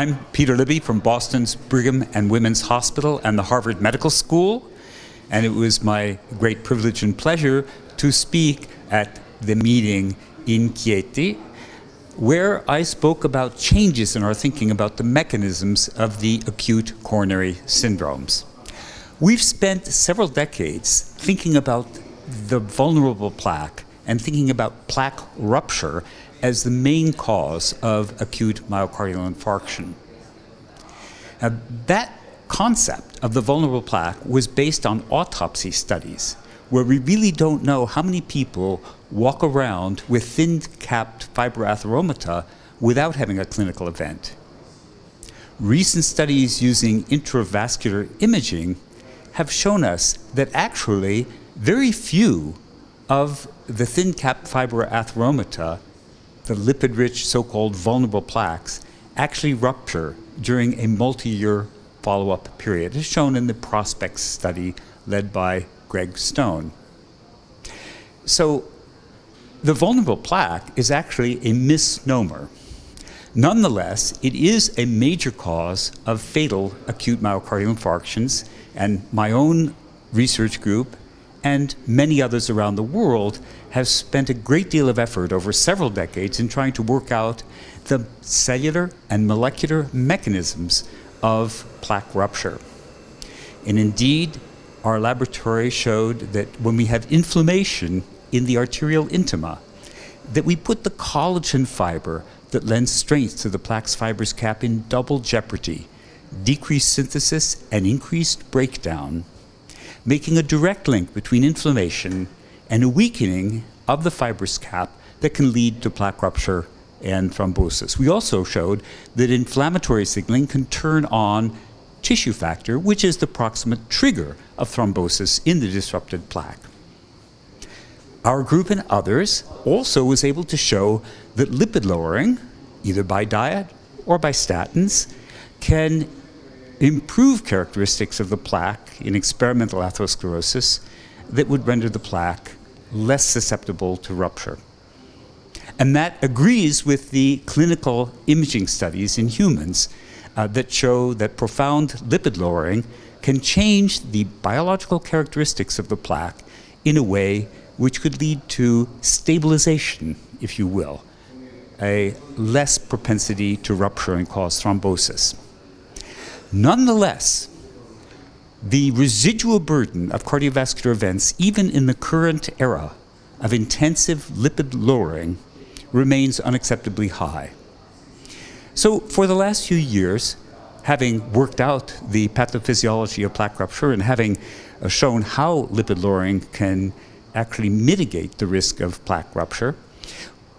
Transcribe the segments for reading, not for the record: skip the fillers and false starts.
I'm Peter Libby from Boston's Brigham and Women's Hospital and the Harvard Medical School, and it was my great privilege and pleasure to speak at the meeting in CHIETI, where I spoke about changes in our thinking about the mechanisms of the acute coronary syndromes. We've spent several decades thinking about the vulnerable plaque and thinking about plaque rupture as the main cause of acute myocardial infarction. Now, that concept of the vulnerable plaque was based on autopsy studies, where we really don't know how many people walk around with thin-capped fibroatheromata without having a clinical event. Recent studies using intravascular imaging have shown us that actually very few of the thin-capped fibroatheromata, the lipid-rich so-called vulnerable plaques, actually rupture during a multi-year follow-up period, as shown in the PROSPECTS study led by Greg Stone. So the vulnerable plaque is actually a misnomer. Nonetheless, it is a major cause of fatal acute myocardial infarctions, and my own research group and many others around the world have spent a great deal of effort over several decades in trying to work out the cellular and molecular mechanisms of plaque rupture. And indeed, our laboratory showed that when we have inflammation in the arterial intima, that we put the collagen fiber that lends strength to the plaque's fibrous cap in double jeopardy, decreased synthesis and increased breakdown, making a direct link between inflammation and a weakening of the fibrous cap that can lead to plaque rupture and thrombosis. We also showed that inflammatory signaling can turn on tissue factor, which is the proximate trigger of thrombosis in the disrupted plaque. Our group and others also was able to show that lipid lowering, either by diet or by statins, can improve characteristics of the plaque in experimental atherosclerosis that would render the plaque less susceptible to rupture. And that agrees with the clinical imaging studies in humans that show that profound lipid lowering can change the biological characteristics of the plaque in a way which could lead to stabilization, if you will, a less propensity to rupture and cause thrombosis. Nonetheless, the residual burden of cardiovascular events, even in the current era of intensive lipid lowering, remains unacceptably high. So for the last few years, having worked out the pathophysiology of plaque rupture and having shown how lipid lowering can actually mitigate the risk of plaque rupture,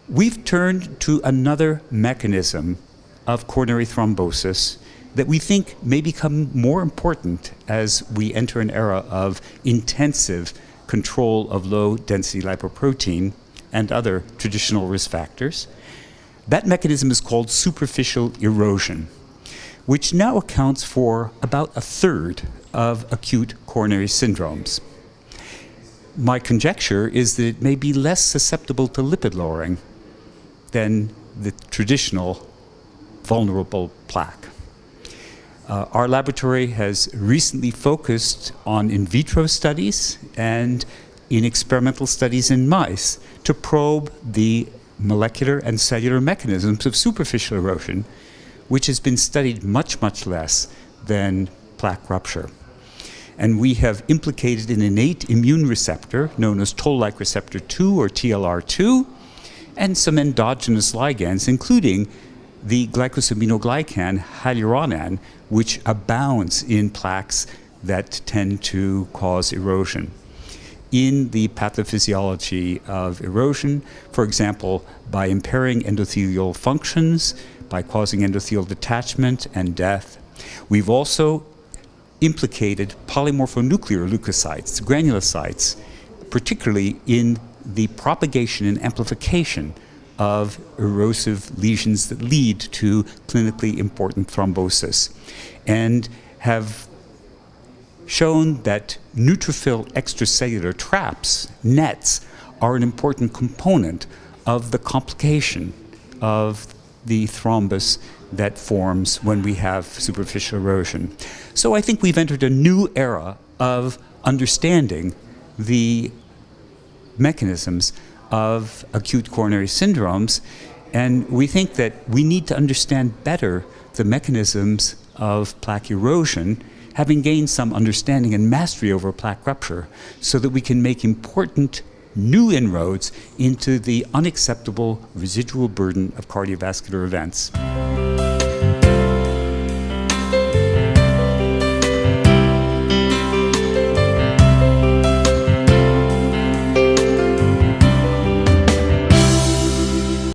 we've turned to another mechanism of coronary thrombosis that we think may become more important as we enter an era of intensive control of low-density lipoprotein and other traditional risk factors. That mechanism is called superficial erosion, which now accounts for about a third of acute coronary syndromes. My conjecture is that it may be less susceptible to lipid lowering than the traditional vulnerable plaque. Our laboratory has recently focused on in vitro studies and in experimental studies in mice to probe the molecular and cellular mechanisms of superficial erosion, which has been studied much, much less than plaque rupture. And we have implicated an innate immune receptor known as toll-like receptor 2 or TLR2 and some endogenous ligands, including the glycosaminoglycan hyaluronan, which abounds in plaques that tend to cause erosion. In the pathophysiology of erosion, for example, by impairing endothelial functions, by causing endothelial detachment and death. We've also implicated polymorphonuclear leukocytes, granulocytes, particularly in the propagation and amplification of erosive lesions that lead to clinically important thrombosis, and have shown that neutrophil extracellular traps, nets, are an important component of the complication of the thrombus that forms when we have superficial erosion. So I think we've entered a new era of understanding the mechanisms of acute coronary syndromes, and we think that we need to understand better the mechanisms of plaque erosion, having gained some understanding and mastery over plaque rupture, so that we can make important new inroads into the unacceptable residual burden of cardiovascular events.